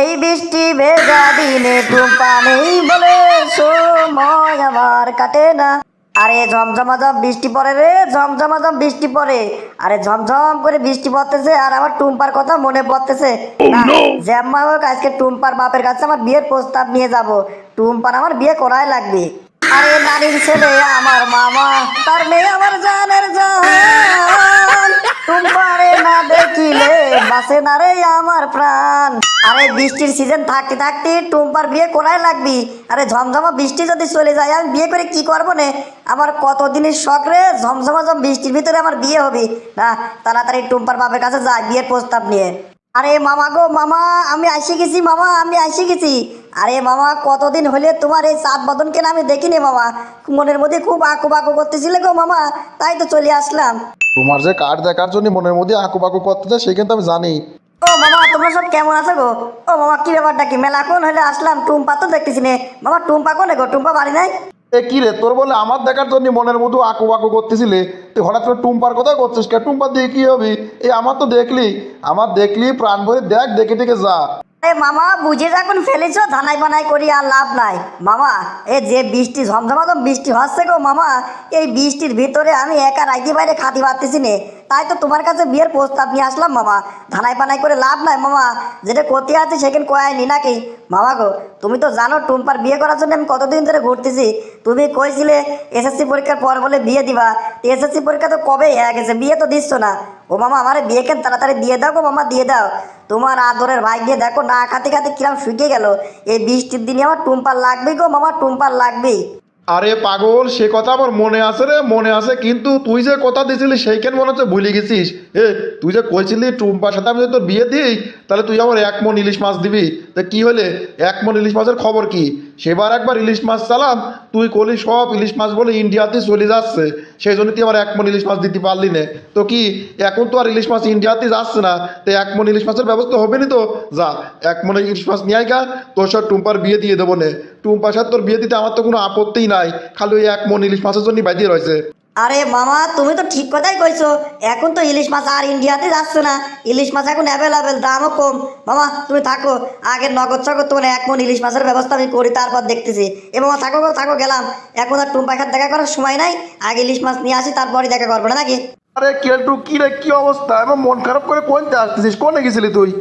এই বৃষ্টি ভেজা দিনে টুম্পা নেই বলে সময় আমার কাটে না। আরে ঝমঝমাঝম বৃষ্টি পড়ে রে, ঝমঝমাঝম বৃষ্টি পড়ে। আরে ঝমঝম করে বৃষ্টি পড়তেছে আর আমার টুম্পার কথা মনে পড়তেছে। না, জ্যাম্মা হোক আজকে টুম্পার বাপের কাছে আমার বিয়ের প্রস্তাব নিয়ে যাব। টুম্পার আমার বিয়ে করাই লাগবে। আরে নারীর ছেলে আমার মামা, তার মেয়ে আমার জানের জান। টুম্পারে না দেখিলে বাসে না রে আমার প্রাণ। আরে বৃষ্টির সিজন থাকতে থাকতে টুম্পার বিয়ে করাই লাগবি। আরে ঝমঝমা বৃষ্টি যদি চলে যায় আমি বিয়ে করে কি করবো নে? আমার কতদিনের শখ রে ঝমঝমাঝম বৃষ্টির ভিতরে আমার বিয়ে হবে। না, তাড়াতাড়ি টুম্পার বাপের কাছে যাই বিয়ের প্রস্তাব নিয়ে। আরে মামা গো মামা, আমি এসে গেছি মামা, আমি এসে গেছি। আরে মামা, কতদিন হলে তোমার এই সাত বদনকে না আমি দেখিনি মামা। মনের মধ্যে খুব আঁকু বাঁকু করতেছিলে গো মামা, তাই তো চলে আসলাম। তোমার যে কার্ড দেখার জন্য মনের মধ্যে আঁকু পাকু করতেছে সে কিন্তু আমি জানি। ও মামা, তোমরা সব কেমন আছো গো? ও মামা, কি ব্যাপারটা কি? মেলা কোন হলে আসলাম, টুম্পা তো দেখতেছি নে। মামা টুম্পা কোনে গো? টুম্পা বাড়ি নাই? এ কি রে, তোর বলে আমার দেখার জন্য মনের মধ্যে আঁকু পাকু করতেছিলে, তুই হঠাৎ করে টুম্পার কথা করছিস কে? টুম্পার দিয়ে কি হবে? এই আমার তো দেখলি, আমার দেখলি প্রাণ ভরে দেখ, দেখে দেখে যা। আরে মামা, বুঝে যখন ফেলেছো ধানাই বানাই করি আর লাভ নাই। মামা, এ যে বৃষ্টি ঝমঝমাঝম বৃষ্টি হচ্ছে গো মামা, এই বৃষ্টির ভিতরে আমি একা রাইতে বাইরে খাতে পারতেছি নে। তাই তো তোমার কাছে বিয়ের প্রস্তাব নিয়ে আসলাম মামা। ধানাই পানাই করে লাভ নাই মামা, যেটা করতে আছে সেখানে কয়ানি নাকি? মামা গো, তুমি তো জানো টুম্পার বিয়ে করার জন্য আমি কতদিন ধরে ঘুরতেছি। তুমি কইছিলে এসএসসি পরীক্ষার পর বলে বিয়ে দিবা। এসএসসি পরীক্ষা তো কবেই হয়ে গেছে, বিয়ে তো দিচ্ছ না। ও মামা, আমার বিয়ে কেন তাড়াতাড়ি দিয়ে দাও গো মামা, দিয়ে দাও। তোমার আদরের ভাই গিয়ে দেখো না খাতে খাতে কিরম শুকিয়ে গেল। এই বৃষ্টির দিনে আমার টুম্পার লাগবেই গো মামা, টুম্পার লাগবেই। আরে পাগল, সে কথা আমার মনে আছে রে, মনে আছে, কিন্তু তুই যে কথা দিয়েছিলি সেইখানে মনে হচ্ছে ভুলে গেছিস। তুই যে কইছিলি টুম্পার সাথে আমি যদি তোর বিয়ে দিই তাহলে তুই আমার 1 মণ ইলিশ মাছ দিবি। তা কি হলে 1 মণ ইলিশ মাছের খবর কি? সেবার একবার ইলিশ মাছ চালাম, তুই কলি সব ইলিশ মাছ বলে ইন্ডিয়াতে চলে যাচ্ছে, সেই জন্য তুই আমার 1 মণ ইলিশ মাছ দিতে পারলি না। তো কি এখন তো আর ইলিশ মাছ ইন্ডিয়াতে যাচ্ছে না, তো 1 মণ ইলিশ মাছের ব্যবস্থা হবে না? তো যা, 1 মণ ইলিশ মাছ নিয়ে আয় গা, তোর সাথে টুম্পার বিয়ে দিয়ে দেবো নে। টুম্পার সাথে তোর বিয়ে দিতে আমার তো কোনো আপত্তিই নাই, খালি ওই 1 মণ ইলিশ মাছের জন্যই বাজিয়ে রয়েছে। আরে মামা, তুমি তো ঠিক কথাই কইছো। এখন তো ইলিশ মাছ আর ইন্ডিয়াতে যাচ্ছে না, ইলিশ মাছ এখন অ্যাভেলেবেল, দামও কম। মামা তুমি থাকো, আগে নগদ চগদ তোমার 1 মণ ইলিশ মাছের ব্যবস্থা আমি করি, তারপর দেখতেছি। এ মামা থাকো গো, থাকো, গেলাম। এখন আর টুম্পার সাথে দেখা করার সময় নাই, আগে ইলিশ মাছ নিয়ে আসি তারপরে দেখা করবো না নাকি? আরে কেলটু, কি রে, কি অবস্থা? এবার মন খারাপ করে কোনতে আসতেছিস? কোনে গেছিলি তুই?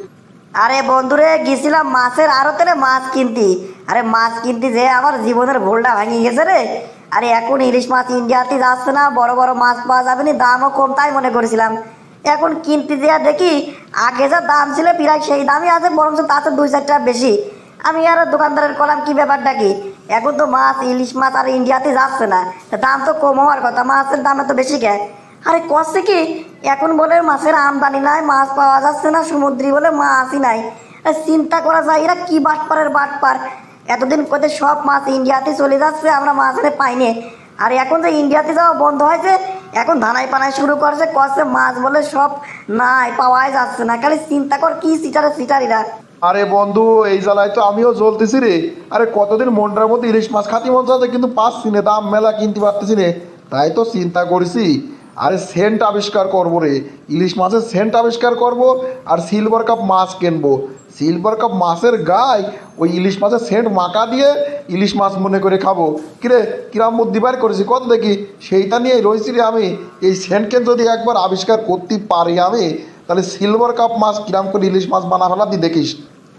আরে বন্ধুরে, গেছিলাম মাছের আড়তে রে মাছ কিনতি। আরে মাছ কিনতি যে আমার জীবনের ভুলটা ভাঙি গেছে রে। আরে এখন ইলিশ মাছ ইন্ডিয়াতে যাচ্ছে না, বড় বড় মাছ পাওয়া যাবে না, দামও কম, তাই মনে করেছিলাম। এখন কিনতে যে দেখি আগে যা দাম ছিল প্রায় সেই দামই আছে, বরঞ্চ তাতে 2-4 টাকা বেশি। আমি আর দোকানদারের কলাম কি ব্যাপারটা কি? এখন তো মাছ ইলিশ মাছ আর ইন্ডিয়াতে যাচ্ছে না, তা দাম তো কম হওয়ার কথা, মাছের দাম এত বেশি কে? আরে কষ্ট কি, এখন বলে মাছের আমদানি নাই, মাছ পাওয়া যাচ্ছে না, সমুদ্রি বলে মাছই নাই। চিন্তা করা যায় এরা কি বাটপারের বাটপার। এতদিন কোথায় সব মাছ ইন্ডিয়াতে চলে যাচ্ছে, আমরা মাছ এনে পাইনি। আর এখন যে ইন্ডিয়াতে যাওয়া বন্ধ হয়েছে, এখন ধানাই পানাই শুরু করছে, কষে মাছ বলে সব নাই, পাওয়াই যাচ্ছে না। খালি চিন্তা কর কি সিটারে সিটারিরা। আরে বন্ধু, এই জ্বালায় তো আমিও জ্বলতেছি রে। আরে কতদিন মনটার মধ্যে ইলিশ মাছ খাতি মন চাচ্ছে, কিন্তু পাচ্ছি না, দাম মেলা কিনতে পারতেছি না। তাই তো চিন্তা করেছি, আরে সেন্ট আবিষ্কার করবো রে, ইলিশ মাছের সেন্ট আবিষ্কার করব, আর সিলভার কাপ মাছ কিনবো। সিলভার কাপ মাছের গায়ে ওই ইলিশ মাছের সেন্ট মাখা দিয়ে ইলিশ মাছ মনে করে খাবো। কিরে, কিরাম বুদ্ধি বার করেছি কত দেখি, সেইটা নিয়ে রয়েছি রে আমি। এই সেন্টকে যদি একবার আবিষ্কার করতে পারি আমি, তাহলে সিলভার কাপ মাছ কিরাম করে ইলিশ মাছ বানা ফেলা তুই দেখিস।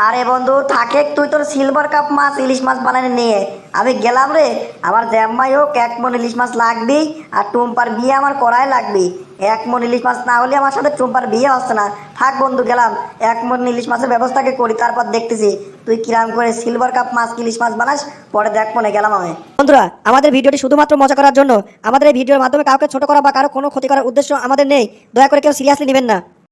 আরে বন্ধু থাকে, তুই তোর সিলভার কাপ মাছ ইলিশ মাছ বানানি নিয়ে আমি গেলাম রে। আমার জ্যাম্মাই হোক 1 মণ ইলিশ মাছ লাগবেই, আর টুম্পার বিয়ে আমার করাই লাগবে। 1 মণ ইলিশ মাছ না হলে আমার সাথে টুম্পার বিয়ে হচ্ছে না। থাক বন্ধু, গেলাম। 1 মণ ইলিশ মাছের ব্যবস্থাকে করি, তারপর দেখতেছি তুই কিরাম করে সিলভার কাপ মাছ ইলিশ মাছ বানাস, পরে দেখ মনে গেলাম আমি। বন্ধুরা, আমাদের ভিডিওটি শুধুমাত্র মজা করার জন্য, আমাদের এই ভিডিওর মাধ্যমে কাউকে ছোট করা বা কারো কোনো ক্ষতি করার উদ্দেশ্য আমাদের নেই, দয়া করে কেউ সিরিয়াসলি নেবেন না।